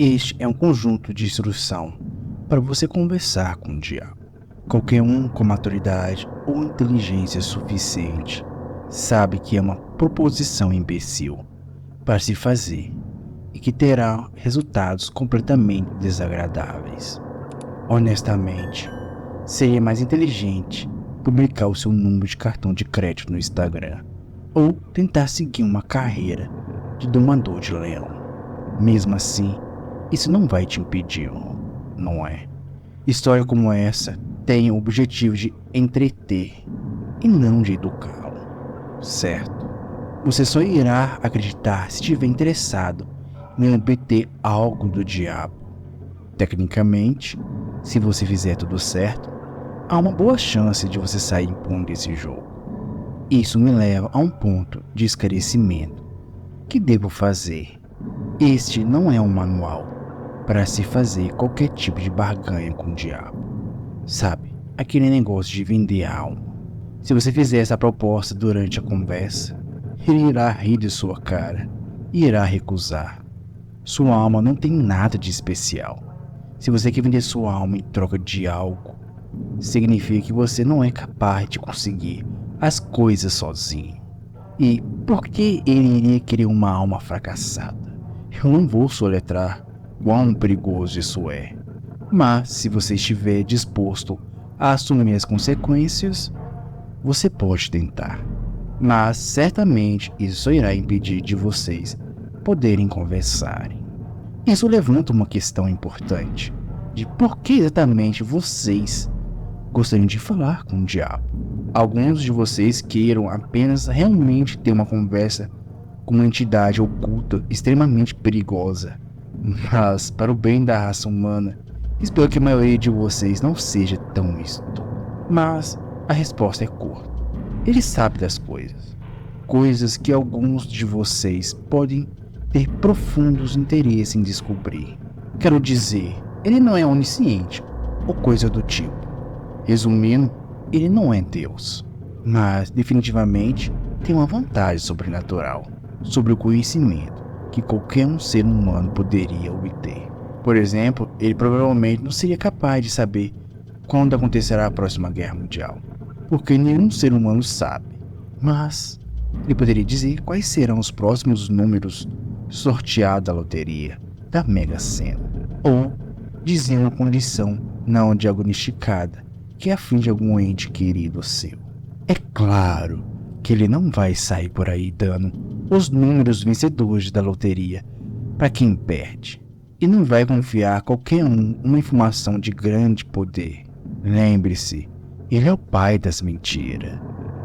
Este é um conjunto de instrução para você conversar com o diabo. Qualquer um com maturidade ou inteligência suficiente sabe que é uma proposição imbecil para se fazer e que terá resultados completamente desagradáveis. Honestamente, seria mais inteligente publicar o seu número de cartão de crédito no Instagram ou tentar seguir uma carreira de domador de leão. Mesmo assim, isso não vai te impedir, não é? História como essa tem o objetivo de entreter e não de educá-lo, certo? Você só irá acreditar se estiver interessado em obter algo do diabo. Tecnicamente, se você fizer tudo certo, há uma boa chance de você sair impune desse jogo. Isso me leva a um ponto de esclarecimento. O que devo fazer? Este não é um manual para se fazer qualquer tipo de barganha com o diabo. Sabe, aquele negócio de vender a alma. Se você fizer essa proposta durante a conversa, ele irá rir de sua cara e irá recusar. Sua alma não tem nada de especial. Se você quer vender sua alma em troca de algo, significa que você não é capaz de conseguir as coisas sozinho. E por que ele iria querer uma alma fracassada? Eu não vou soletrar quão perigoso isso é. Mas se você estiver disposto a assumir as consequências, você pode tentar. Mas certamente isso só irá impedir de vocês poderem conversarem. Isso levanta uma questão importante de por que exatamente vocês gostariam de falar com o diabo. Alguns de vocês queiram apenas realmente ter uma conversa com uma entidade oculta extremamente perigosa. Mas, para o bem da raça humana, espero que a maioria de vocês não seja tão estúpido. Mas a resposta é curta. Ele sabe das coisas. Coisas que alguns de vocês podem ter profundos interesses em descobrir. Quero dizer, ele não é onisciente ou coisa do tipo. Resumindo, ele não é Deus, mas definitivamente tem uma vantagem sobrenatural sobre o conhecimento que qualquer um ser humano poderia obter. Por exemplo, ele provavelmente não seria capaz de saber quando acontecerá a próxima guerra mundial, porque nenhum ser humano sabe, mas ele poderia dizer quais serão os próximos números sorteados da loteria da Mega Sena, ou dizer uma condição não diagnosticada que aflige algum ente querido seu. É claro que ele não vai sair por aí dando os números vencedores da loteria para quem perde, e não vai confiar a qualquer um uma informação de grande poder. Lembre-se, ele é o pai das mentiras.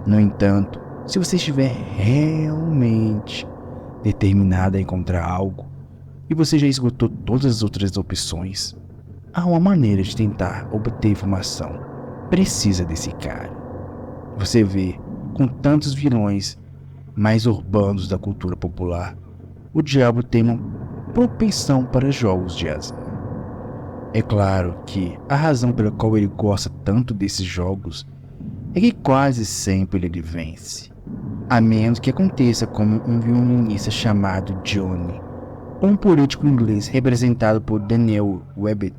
No entanto, se você estiver realmente determinado a encontrar algo e você já esgotou todas as outras opções, há uma maneira de tentar obter informação precisa desse cara. Você vê, com tantos vilões mais urbanos da cultura popular, o diabo tem uma propensão para jogos de azar. É claro que a razão pela qual ele gosta tanto desses jogos é que quase sempre ele vence, a menos que aconteça como um violinista chamado Johnny, ou um político inglês representado por Daniel Webber.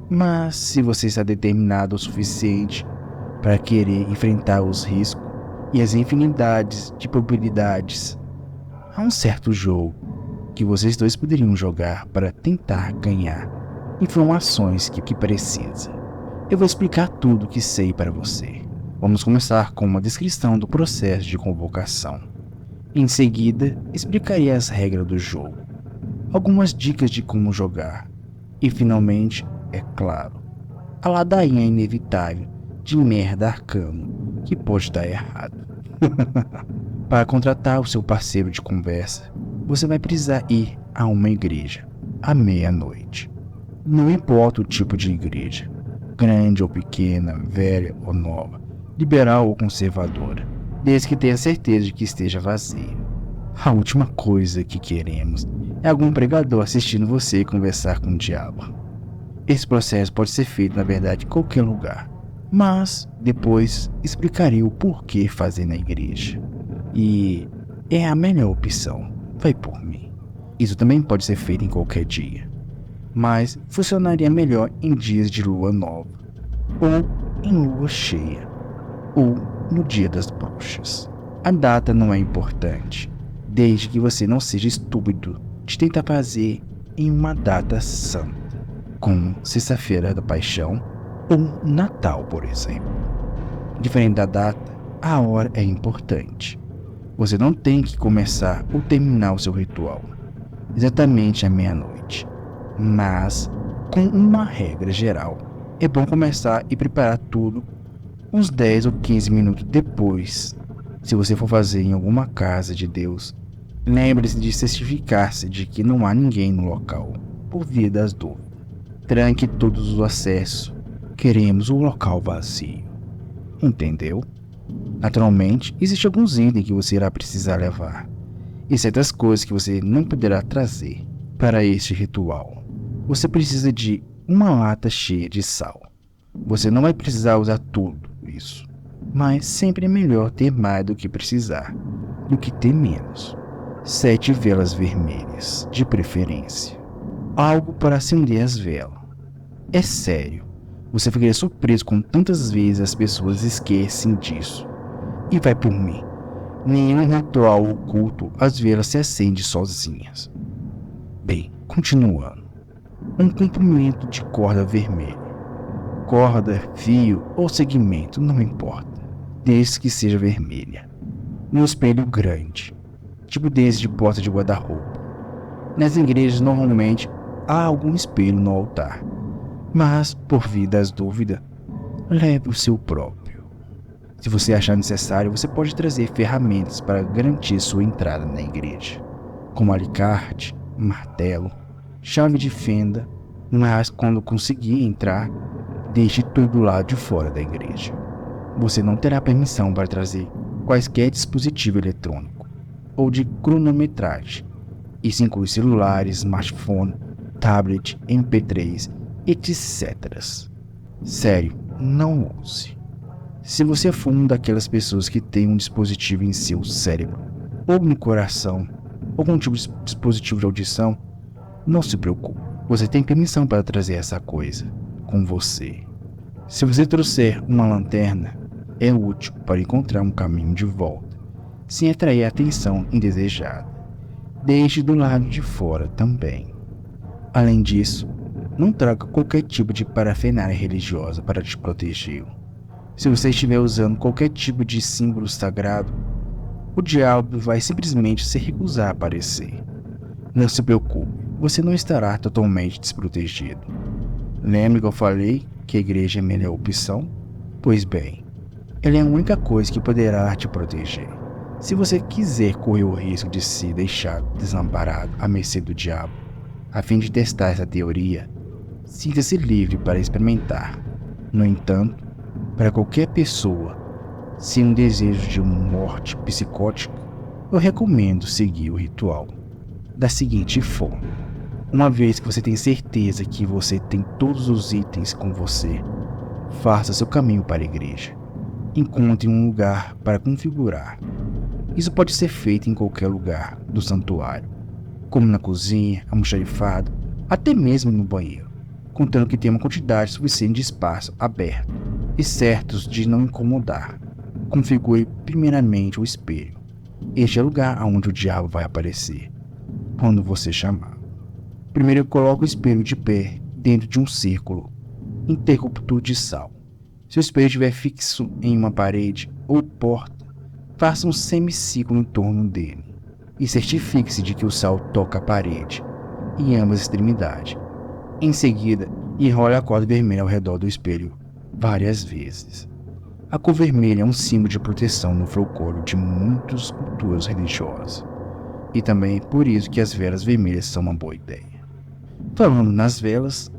Mas se você está determinado o suficiente para querer enfrentar os riscos e as infinidades de probabilidades, há um certo jogo que vocês dois poderiam jogar para tentar ganhar informações que precisa. Eu vou explicar tudo o que sei para você. Vamos começar com uma descrição do processo de convocação. Em seguida, explicarei as regras do jogo, algumas dicas de como jogar e, finalmente, é claro, a ladainha inevitável de merda arcano que pode dar errado. Para contratar o seu parceiro de conversa, você vai precisar ir a uma igreja à meia-noite. Não importa o tipo de igreja, grande ou pequena, velha ou nova, liberal ou conservadora, desde que tenha certeza de que esteja vazia. A última coisa que queremos é algum pregador assistindo você conversar com o diabo. Esse processo pode ser feito, na verdade, em qualquer lugar, mas depois explicarei o porquê fazer na igreja. E é a melhor opção, vai por mim. Isso também pode ser feito em qualquer dia. mas funcionaria melhor em dias de lua nova, ou em lua cheia, ou no dia das bruxas. A data não é importante, desde que você não seja estúpido de tentar fazer em uma data santa, como Sexta-feira da Paixão ou Natal, por exemplo. Diferente da data, a hora é importante. Você não tem que começar ou terminar o seu ritual exatamente à meia-noite, mas com uma regra geral. É bom começar e preparar tudo uns 10 ou 15 minutos depois. Se você for fazer em alguma casa de Deus, lembre-se de certificar-se de que não há ninguém no local, por via das dúvidas. Tranque todos os acessos. Queremos o local vazio. Entendeu? Naturalmente, existem alguns itens que você irá precisar levar, e certas coisas que você não poderá trazer para este ritual. Você precisa de uma lata cheia de sal. Você não vai precisar usar tudo isso, mas sempre é melhor ter mais do que precisar, do que ter menos. 7 velas vermelhas, de preferência. Algo para acender as velas. É sério, você ficaria surpreso com tantas vezes as pessoas esquecem disso. E vai por mim. Nenhum ritual oculto as velas se acende sozinhas. Bem, continuando. Um comprimento de corda vermelha. Corda, fio ou segmento, não importa, desde que seja vermelha. Um espelho grande, tipo desse de porta de guarda-roupa. Nas igrejas normalmente há algum espelho no altar, mas por via das dúvidas, leve o seu próprio. Se você achar necessário, você pode trazer ferramentas para garantir sua entrada na igreja, como alicate, martelo, chave de fenda, mas quando conseguir entrar, deixe tudo do lado de fora da igreja. Você não terá permissão para trazer quaisquer dispositivo eletrônico ou de cronometragem. Isso inclui celulares, smartphone, tablet, MP3, etc. Sério, não use. Se você for uma daquelas pessoas que tem um dispositivo em seu cérebro, ou no coração, ou algum tipo de dispositivo de audição, não se preocupe, você tem permissão para trazer essa coisa com você. Se você trouxer uma lanterna, é útil para encontrar um caminho de volta, sem atrair a atenção indesejada. Deixe do lado de fora também. Além disso, não traga qualquer tipo de parafernália religiosa para te proteger. Se você estiver usando qualquer tipo de símbolo sagrado, o diabo vai simplesmente se recusar a aparecer. Não se preocupe, você não estará totalmente desprotegido. Lembra que eu falei que a igreja é a melhor opção? Pois bem, ela é a única coisa que poderá te proteger. Se você quiser correr o risco de se deixar desamparado à mercê do diabo, a fim de testar essa teoria, sinta-se livre para experimentar. No entanto, para qualquer pessoa sem um desejo de uma morte psicótica, eu recomendo seguir o ritual da seguinte forma. Uma vez que você tem certeza que você tem todos os itens com você, faça seu caminho para a igreja. Encontre um lugar para configurar. Isso pode ser feito em qualquer lugar do santuário, como na cozinha, almoxarifado, até mesmo no banheiro, contando que tenha uma quantidade suficiente de espaço aberto e certos de não incomodar. Configure primeiramente o espelho. Este é o lugar onde o diabo vai aparecer quando você chamar. Primeiro coloque o espelho de pé dentro de um círculo interruptor de sal. Se o espelho estiver fixo em uma parede ou porta, faça um semicírculo em torno dele e certifique-se de que o sal toca a parede em ambas extremidades. Em seguida, enrole a corda vermelha ao redor do espelho várias vezes. A cor vermelha é um símbolo de proteção no folclore de muitas culturas religiosas, e também por isso que as velas vermelhas são uma boa ideia. Falando nas velas,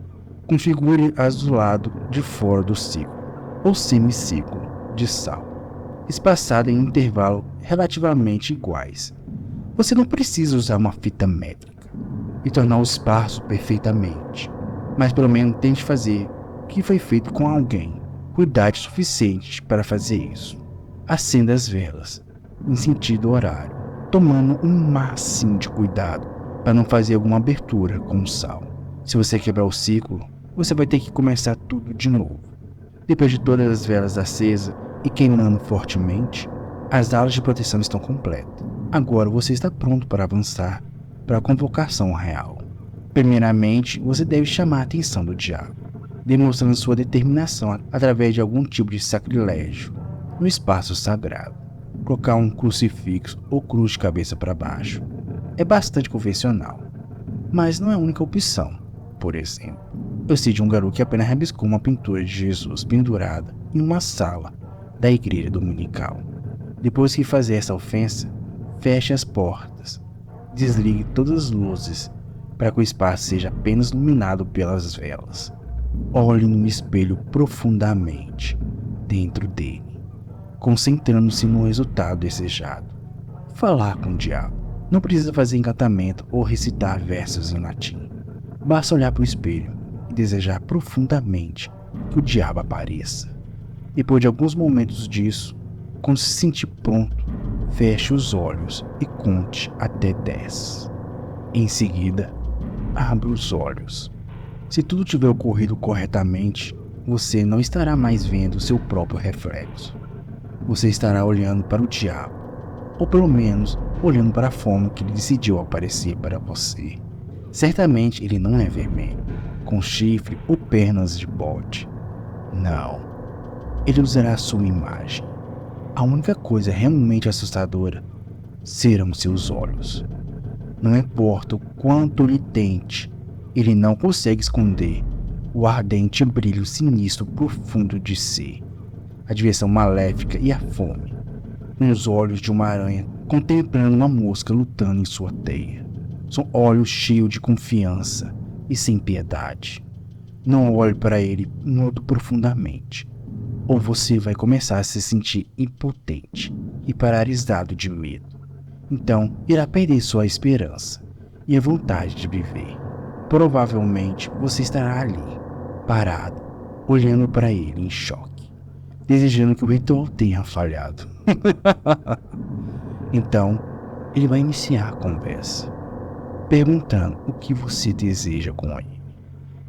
configure as do lado de fora do círculo, ou semicírculo, de sal, espaçada em intervalos relativamente iguais. Você não precisa usar uma fita métrica e tornar o espaço perfeitamente, mas pelo menos tente fazer o que foi feito com alguém com idade suficiente para fazer isso. Acenda as velas em sentido horário, tomando um máximo de cuidado para não fazer alguma abertura com o sal. Se você quebrar o ciclo, você vai ter que começar tudo de novo. Depois de todas as velas acesas e queimando fortemente, as aulas de proteção estão completas. Agora você está pronto para avançar para a convocação real. Primeiramente, você deve chamar a atenção do diabo, demonstrando sua determinação através de algum tipo de sacrilégio no espaço sagrado. Colocar um crucifixo ou cruz de cabeça para baixo é bastante convencional, mas não é a única opção. Por exemplo, eu sei de um garoto que apenas rabiscou uma pintura de Jesus pendurada em uma sala da igreja dominical. Depois que fazer essa ofensa, feche as portas, desligue todas as luzes para que o espaço seja apenas iluminado pelas velas. Olhe no espelho profundamente dentro dele, concentrando-se no resultado desejado. Falar com o diabo. Não precisa fazer encantamento ou recitar versos em latim. Basta olhar para o espelho e desejar profundamente que o diabo apareça. Depois de alguns momentos disso, quando se sentir pronto, feche os olhos e conte até 10. Em seguida, abra os olhos. Se tudo tiver ocorrido corretamente, você não estará mais vendo seu próprio reflexo. Você estará olhando para o diabo, ou pelo menos olhando para a forma que ele decidiu aparecer para você. Certamente ele não é vermelho, com chifre ou pernas de bode. Não. Ele usará a sua imagem. A única coisa realmente assustadora serão seus olhos. Não importa o quanto ele tente, ele não consegue esconder o ardente brilho sinistro profundo de si, a diversão maléfica e a fome, nos olhos de uma aranha contemplando uma mosca lutando em sua teia. São olhos cheios de confiança e sem piedade. Não olhe para ele muito profundamente, ou você vai começar a se sentir impotente e paralisado de medo. Então, irá perder sua esperança e a vontade de viver. Provavelmente, você estará ali, parado, olhando para ele em choque, desejando que o ritual tenha falhado. Então, ele vai iniciar a conversa, perguntando o que você deseja com ele.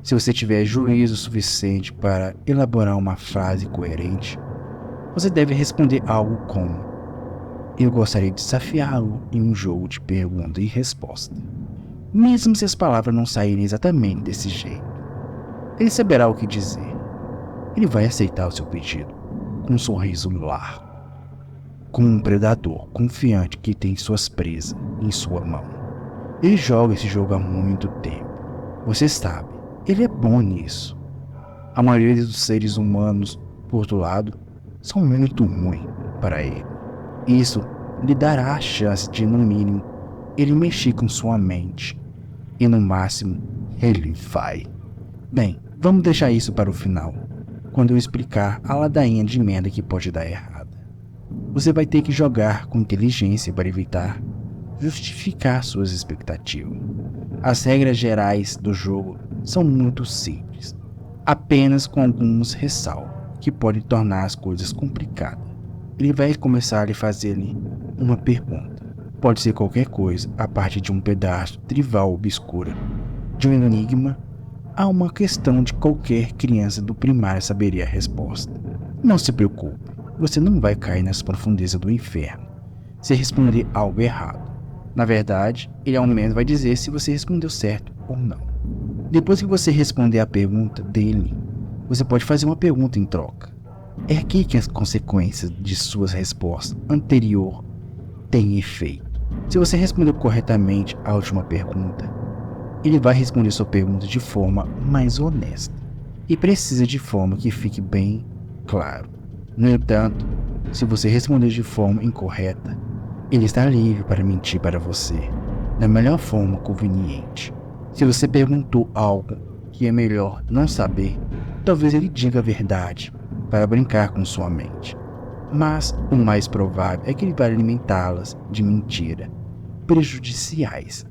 Se você tiver juízo suficiente para elaborar uma frase coerente, você deve responder algo como: eu gostaria de desafiá-lo em um jogo de pergunta e resposta. Mesmo se as palavras não saírem exatamente desse jeito, ele saberá o que dizer. Ele vai aceitar o seu pedido com um sorriso largo, como um predador confiante que tem suas presas em sua mão. Ele joga esse jogo há muito tempo. Você sabe, ele é bom nisso. A maioria dos seres humanos, por outro lado, são muito ruins para ele. Isso lhe dará a chance de, no mínimo, ele mexer com sua mente. E no máximo, ele vai. Bem, vamos deixar isso para o final, quando eu explicar a ladainha de merda que pode dar errada. Você vai ter que jogar com inteligência para evitar justificar suas expectativas. As regras gerais do jogo são muito simples, apenas com alguns ressalvos que podem tornar as coisas complicadas. Ele vai começar a lhe fazer-lhe uma pergunta. Pode ser qualquer coisa, a partir de um pedaço trivial obscura, de um enigma, a uma questão de qualquer criança do primário saberia a resposta. Não se preocupe, você não vai cair nas profundezas do inferno se responder algo errado. Na verdade, ele ao menos vai dizer se você respondeu certo ou não. Depois que você responder a pergunta dele, você pode fazer uma pergunta em troca. É aqui que as consequências de suas respostas anteriores têm efeito. Se você respondeu corretamente a última pergunta, ele vai responder sua pergunta de forma mais honesta e precisa de forma que fique bem claro. No entanto, se você responder de forma incorreta, ele está livre para mentir para você da melhor forma conveniente. Se você perguntou algo que é melhor não saber, talvez ele diga a verdade para brincar com sua mente. Mas o mais provável é que ele vai alimentá-las de mentira, prejudiciais.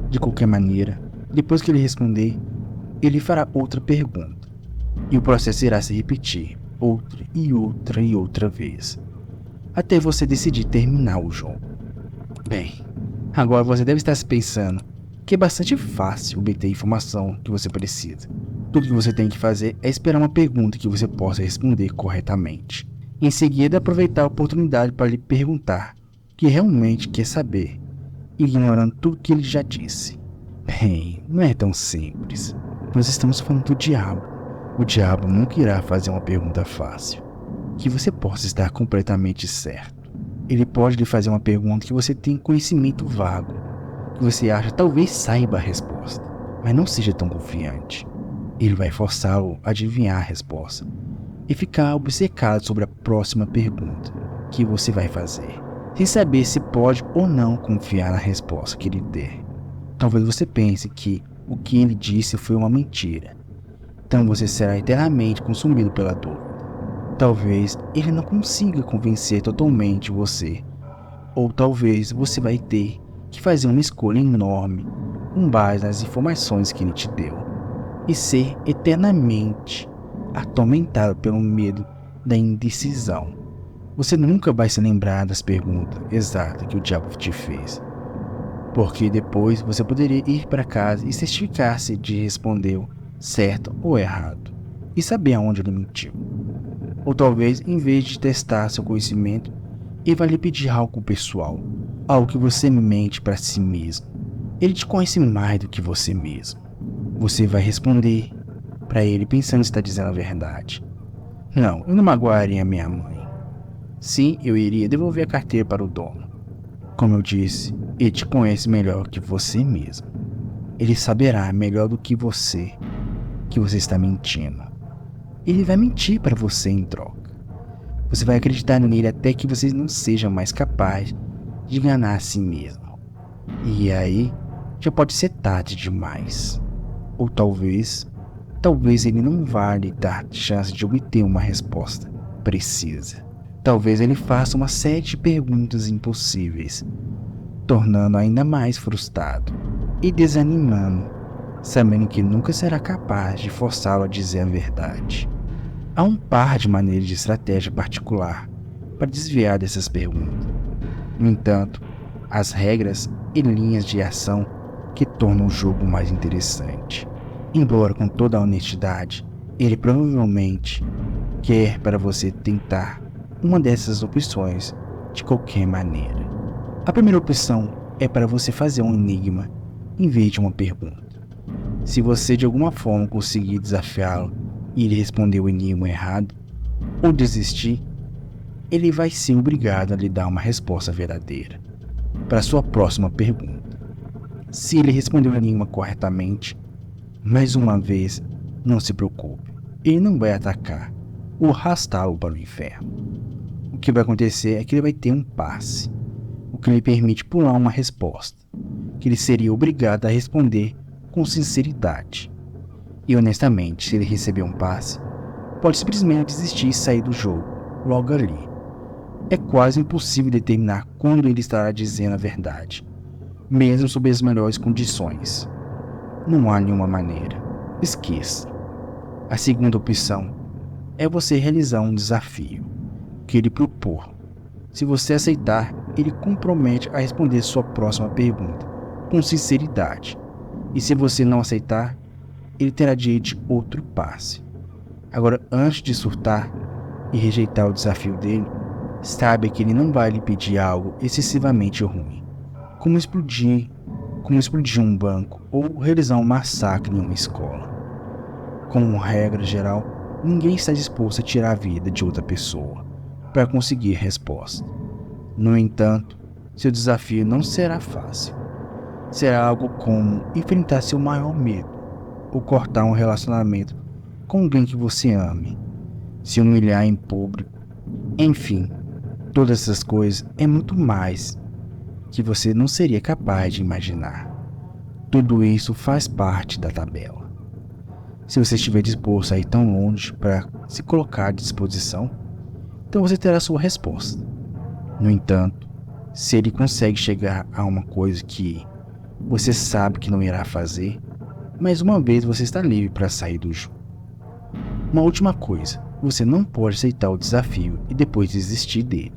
De qualquer maneira, depois que ele responder, ele fará outra pergunta, e o processo irá se repetir outra e outra e outra vez, até você decidir terminar o jogo. Bem, agora você deve estar se pensando que é bastante fácil obter a informação que você precisa. Tudo que você tem que fazer é esperar uma pergunta que você possa responder corretamente. Em seguida, aproveitar a oportunidade para lhe perguntar o que realmente quer saber, ignorando tudo que ele já disse. Bem, não é tão simples. Nós estamos falando do diabo. O diabo nunca irá fazer uma pergunta fácil, que você possa estar completamente certo. Ele pode lhe fazer uma pergunta que você tem conhecimento vago, que você acha talvez saiba a resposta, mas não seja tão confiante. Ele vai forçá-lo a adivinhar a resposta e ficar obcecado sobre a próxima pergunta que você vai fazer, sem saber se pode ou não confiar na resposta que ele der. Talvez você pense que o que ele disse foi uma mentira, então você será eternamente consumido pela dúvida. Talvez ele não consiga convencer totalmente você, ou talvez você vai ter que fazer uma escolha enorme com base nas informações que ele te deu e ser eternamente atormentado pelo medo da indecisão. Você nunca vai se lembrar das perguntas exatas que o diabo te fez, porque depois você poderia ir para casa e certificar-se de respondeu certo ou errado e saber aonde ele mentiu. Ou talvez, em vez de testar seu conhecimento, ele vai lhe pedir algo pessoal, algo que você mente para si mesmo. Ele te conhece mais do que você mesmo. Você vai responder para ele pensando que está dizendo a verdade. Não, eu não magoaria minha mãe. Sim, eu iria devolver a carteira para o dono. Como eu disse, ele te conhece melhor que você mesmo. Ele saberá melhor do que você está mentindo. Ele vai mentir para você em troca. Você vai acreditar nele até que você não seja mais capaz de enganar a si mesmo. E aí, já pode ser tarde demais. Ou talvez ele não vá lhe dar chance de obter uma resposta precisa. Talvez ele faça uma série de perguntas impossíveis, tornando ainda mais frustrado e desanimando, sabendo que nunca será capaz de forçá-lo a dizer a verdade. Há um par de maneiras de estratégia particular para desviar dessas perguntas. No entanto, as regras e linhas de ação que tornam o jogo mais interessante. Embora com toda a honestidade, ele provavelmente quer para você tentar uma dessas opções de qualquer maneira. A primeira opção é para você fazer um enigma em vez de uma pergunta. Se você de alguma forma conseguir desafiá-lo e ele responder o enigma errado ou desistir, ele vai ser obrigado a lhe dar uma resposta verdadeira para sua próxima pergunta. Se ele responder o enigma corretamente, mais uma vez, não se preocupe, ele não vai atacar ou arrastá-lo para o inferno. O que vai acontecer é que ele vai ter um passe, o que lhe permite pular uma resposta, que ele seria obrigado a responder com sinceridade. E honestamente, se ele receber um passe, pode simplesmente desistir e sair do jogo, logo ali. É quase impossível determinar quando ele estará dizendo a verdade, mesmo sob as melhores condições. Não há nenhuma maneira. Esqueça. A segunda opção é você realizar um desafio que ele propor. Se você aceitar, ele compromete a responder sua próxima pergunta com sinceridade. E se você não aceitar, ele terá direito de outro passe. Agora, antes de surtar e rejeitar o desafio dele, saiba que ele não vai lhe pedir algo excessivamente ruim, como explodir um banco ou realizar um massacre em uma escola. Como regra geral, ninguém está disposto a tirar a vida de outra pessoa para conseguir resposta. No entanto, seu desafio não será fácil. Será algo como enfrentar seu maior medo ou cortar um relacionamento com alguém que você ame, se humilhar em público, enfim, todas essas coisas é muito mais que você não seria capaz de imaginar. Tudo isso faz parte da tabela. Se você estiver disposto a ir tão longe para se colocar à disposição, então você terá sua resposta. No entanto, se ele consegue chegar a uma coisa que você sabe que não irá fazer, mais uma vez você está livre para sair do jogo. Uma última coisa, você não pode aceitar o desafio e depois desistir dele.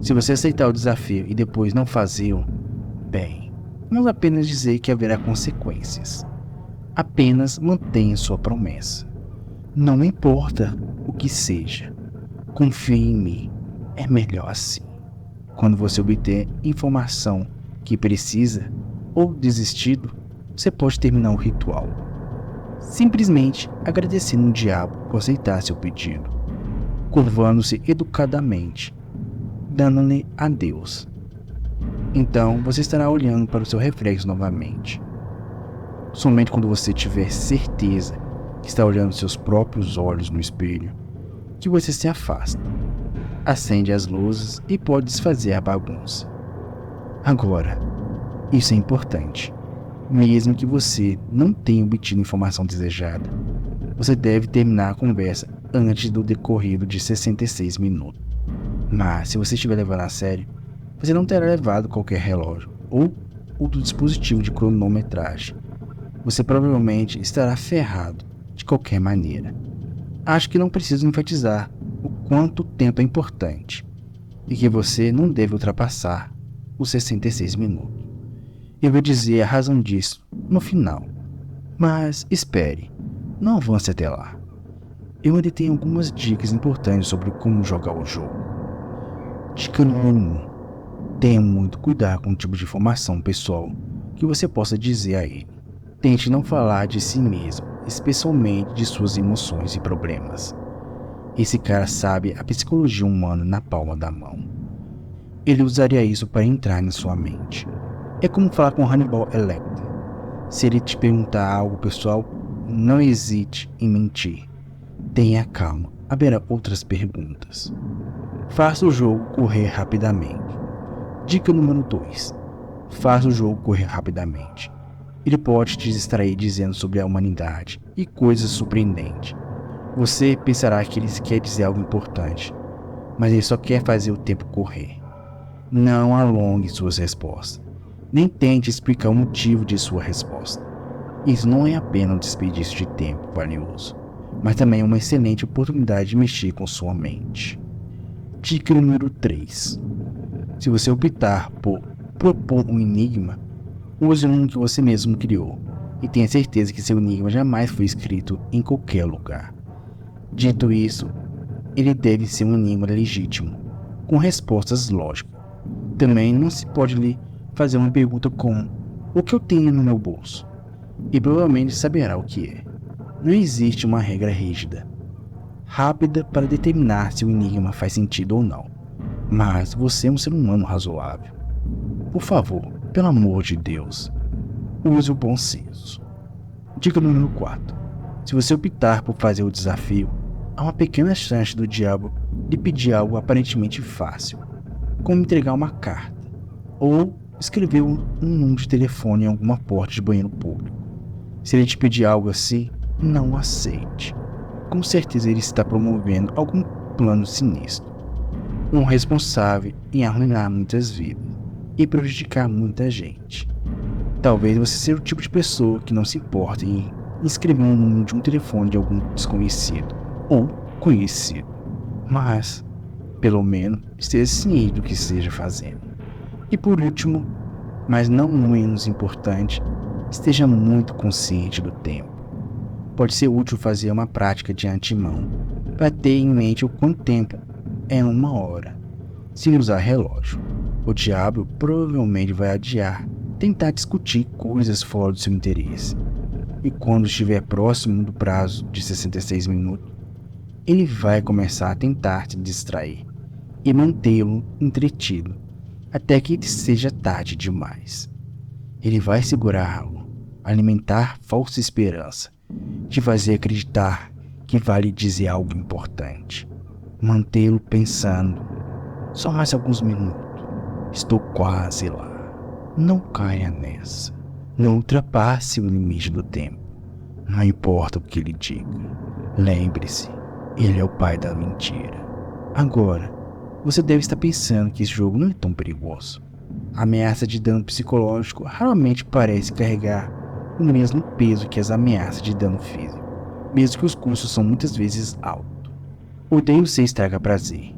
Se você aceitar o desafio e depois não fazê-lo, bem, Vamos apenas dizer que haverá consequências. Apenas mantenha sua promessa. Não importa o que seja. Confie em mim. É melhor assim. Quando você obter informação que precisa ou desistido, você pode terminar o ritual. Simplesmente agradecendo o diabo por aceitar seu pedido, curvando-se educadamente, dando-lhe adeus. Então você estará olhando para o seu reflexo novamente. Somente quando você tiver certeza que está olhando seus próprios olhos no espelho, que você se afasta, acende as luzes e pode desfazer a bagunça. Agora, isso é importante. Mesmo que você não tenha obtido a informação desejada, você deve terminar a conversa antes do decorrido de 66 minutos. Mas se você estiver levando a sério, você não terá levado qualquer relógio ou outro dispositivo de cronometragem. Você provavelmente estará ferrado de qualquer maneira. Acho que não preciso enfatizar o quanto tempo é importante e que você não deve ultrapassar os 66 minutos. Eu vou dizer a razão disso no final. Mas espere, não avance até lá. Eu ainda tenho algumas dicas importantes sobre como jogar o jogo. Dica número 1. Tenha muito cuidado com o tipo de informação pessoal que você possa dizer a ele. Tente não falar de si mesmo, especialmente de suas emoções e problemas. Esse cara sabe a psicologia humana na palma da mão. Ele usaria isso para entrar na sua mente. É como falar com Hannibal Lecter. Se ele te perguntar algo pessoal, não hesite em mentir. Tenha calma, haverá outras perguntas. Faça o jogo correr rapidamente. Dica número 2. Faça o jogo correr rapidamente. Ele pode te distrair dizendo sobre a humanidade e coisas surpreendentes. Você pensará que ele quer dizer algo importante, mas ele só quer fazer o tempo correr. Não alongue suas respostas. Nem tente explicar o motivo de sua resposta. Isso não é apenas um desperdício de tempo valioso, mas também uma excelente oportunidade de mexer com sua mente. Dica número 3. Se você optar por propor um enigma, use um que você mesmo criou e tenha certeza que seu enigma jamais foi escrito em qualquer lugar. Dito isso, ele deve ser um enigma legítimo, com respostas lógicas. Também não se pode lhe fazer uma pergunta como: o que eu tenho no meu bolso? E provavelmente saberá o que é. Não existe uma regra rígida, rápida para determinar se o enigma faz sentido ou não. Mas você é um ser humano razoável. Por favor, pelo amor de Deus, use o bom senso. Dica número 4. Se você optar por fazer o desafio, há uma pequena chance do diabo lhe pedir algo aparentemente fácil, como entregar uma carta ou escrever um número de telefone em alguma porta de banheiro público. Se ele te pedir algo assim, não aceite. Com certeza ele está promovendo algum plano sinistro, um responsável em arruinar muitas vidas e prejudicar muita gente. Talvez você seja o tipo de pessoa que não se importa em escrever um número de um telefone de algum desconhecido ou conhecido, mas pelo menos esteja ciente do que esteja fazendo. E por último, mas não menos importante, esteja muito consciente do tempo. Pode ser útil fazer uma prática de antemão para ter em mente o quanto tempo é uma hora. Se usar relógio, o diabo provavelmente vai adiar, tentar discutir coisas fora do seu interesse. E quando estiver próximo do prazo de 66 minutos, ele vai começar a tentar te distrair e mantê-lo entretido até que seja tarde demais. Ele vai segurá-lo, alimentar falsa esperança, te fazer acreditar que vai lhe dizer algo importante, mantê-lo pensando: só mais alguns minutos, estou quase lá. Não caia nessa, não ultrapasse o limite do tempo, não importa o que ele diga. Lembre-se, ele é o pai da mentira. Agora, você deve estar pensando que esse jogo não é tão perigoso. A ameaça de dano psicológico raramente parece carregar o mesmo peso que as ameaças de dano físico, mesmo que os custos são muitas vezes altos. Odeio ser estraga prazer,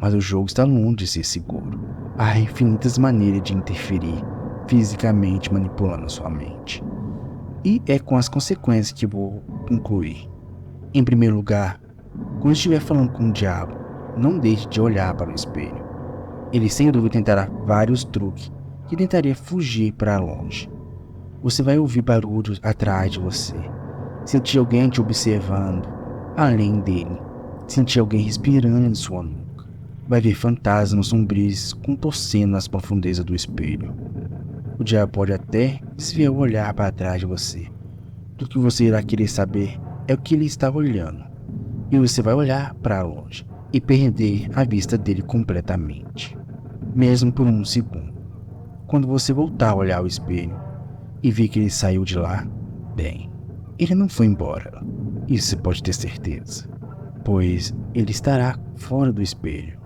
mas o jogo está longe de ser seguro. Há infinitas maneiras de interferir fisicamente manipulando a sua mente. E é com as consequências que vou concluir. Em primeiro lugar, quando estiver falando com o diabo, não deixe de olhar para o espelho. Ele sem dúvida tentará vários truques que tentaria fugir para longe. Você vai ouvir barulhos atrás de você, sentir alguém te observando além dele, sentir alguém respirando em sua nuca. Vai ver fantasmas sombrios contorcendo nas profundezas do espelho. O diabo pode até desviar o olhar para trás de você. Tudo que você irá querer saber é o que ele está olhando. E você vai olhar para longe e perder a vista dele completamente, mesmo por um segundo. Quando você voltar a olhar o espelho e ver que ele saiu de lá, bem, ele não foi embora. Isso você pode ter certeza, pois ele estará fora do espelho,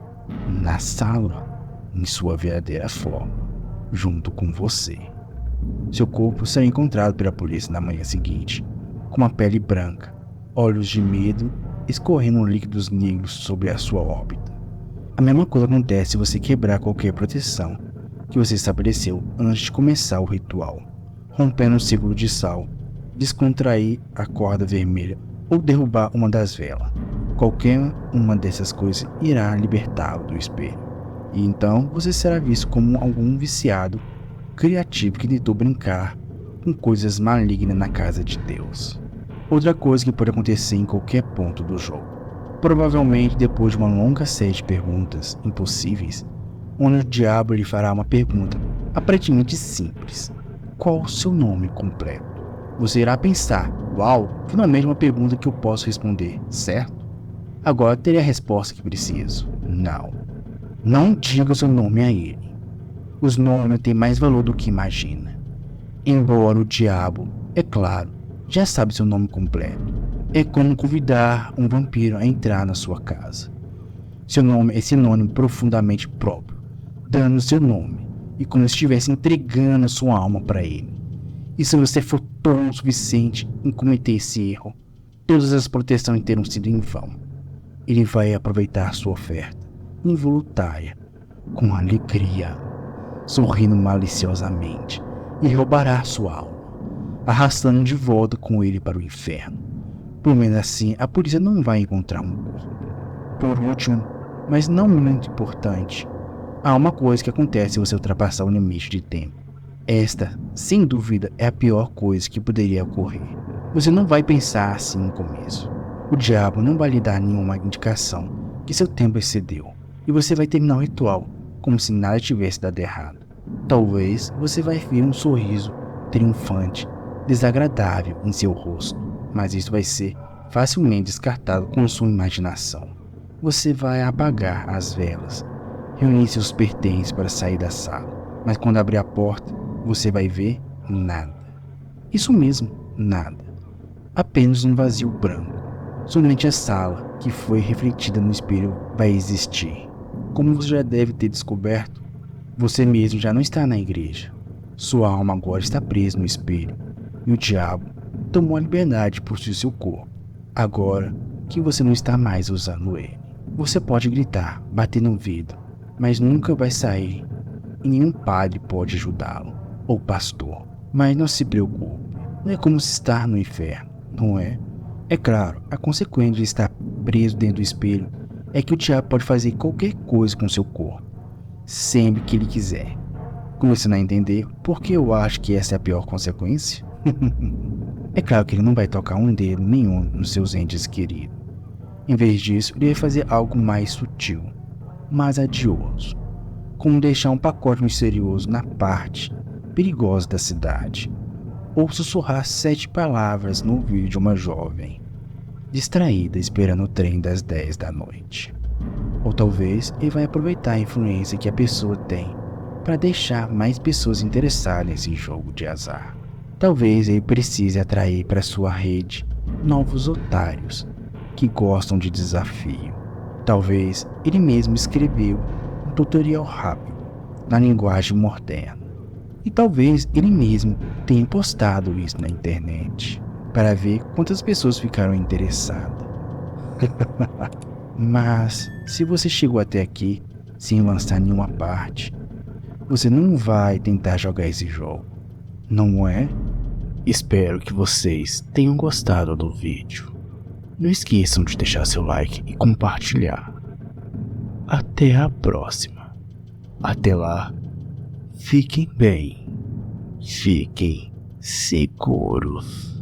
na sala, em sua verdadeira forma, junto com você. Seu corpo será encontrado pela polícia na manhã seguinte, com uma pele branca, olhos de medo, escorrendo líquidos negros sobre a sua órbita. A mesma coisa acontece se você quebrar qualquer proteção que você estabeleceu antes de começar o ritual, rompendo o círculo de sal, descontrair a corda vermelha ou derrubar uma das velas. Qualquer uma dessas coisas irá libertá-lo do espelho. E então você será visto como algum viciado criativo que tentou brincar com coisas malignas na casa de Deus. Outra coisa que pode acontecer em qualquer ponto do jogo. Provavelmente depois de uma longa série de perguntas impossíveis, onde o diabo lhe fará uma pergunta aparentemente simples. Qual o seu nome completo? Você irá pensar, uau, finalmente uma pergunta que eu posso responder, certo? Agora terei a resposta que preciso. Não diga o seu nome a ele. Os nomes têm mais valor do que imagina. Embora o diabo, é claro, já sabe seu nome completo. É como convidar um vampiro a entrar na sua casa. Seu nome é sinônimo profundamente próprio, dando seu nome, e como se estivesse entregando sua alma para ele. E se você for tolo o suficiente em cometer esse erro, todas as proteções terão sido em vão. Ele vai aproveitar sua oferta involuntária, com alegria, sorrindo maliciosamente, e roubará sua alma, arrastando de volta com ele para o inferno. Pelo menos assim, a polícia não vai encontrar um corpo. Por último, mas não muito importante, há uma coisa que acontece se você ultrapassar o limite de tempo. Esta, sem dúvida, é a pior coisa que poderia ocorrer. Você não vai pensar assim no começo. O diabo não vai lhe dar nenhuma indicação que seu tempo excedeu, e você vai terminar o ritual como se nada tivesse dado errado. Talvez você vai ver um sorriso triunfante, desagradável em seu rosto, mas isso vai ser facilmente descartado com sua imaginação. Você vai apagar as velas, reunir seus pertences para sair da sala, mas quando abrir a porta, você vai ver nada. Isso mesmo, nada. Apenas um vazio branco. Somente a sala, que foi refletida no espelho, vai existir. Como você já deve ter descoberto, você mesmo já não está na igreja. Sua alma agora está presa no espelho, e o diabo tomou a liberdade de possuir seu corpo, agora que você não está mais usando ele. Você pode gritar, bater no vidro, mas nunca vai sair, e nenhum padre pode ajudá-lo, ou pastor. Mas não se preocupe, não é como se estar no inferno, não é? É claro, a consequência de estar preso dentro do espelho é que o diabo pode fazer qualquer coisa com seu corpo, sempre que ele quiser. Como você não entender, por que eu acho que essa é a pior consequência? É claro que ele não vai tocar um dedo nenhum nos seus entes queridos. Em vez disso, ele vai fazer algo mais sutil, mais adioso, como deixar um pacote misterioso na parte perigosa da cidade, ou sussurrar 7 palavras no ouvido de uma jovem, distraída esperando o trem das 10 da noite. Ou talvez ele vai aproveitar a influência que a pessoa tem para deixar mais pessoas interessadas nesse jogo de azar. Talvez ele precise atrair para sua rede novos otários que gostam de desafio. Talvez ele mesmo escreveu um tutorial rápido na linguagem moderna. E talvez ele mesmo tenha postado isso na internet para ver quantas pessoas ficaram interessadas. Mas se você chegou até aqui sem lançar nenhuma parte, você não vai tentar jogar esse jogo, não é? Espero que vocês tenham gostado do vídeo. Não esqueçam de deixar seu like e compartilhar. Até a próxima. Até lá, fiquem bem, fiquem seguros.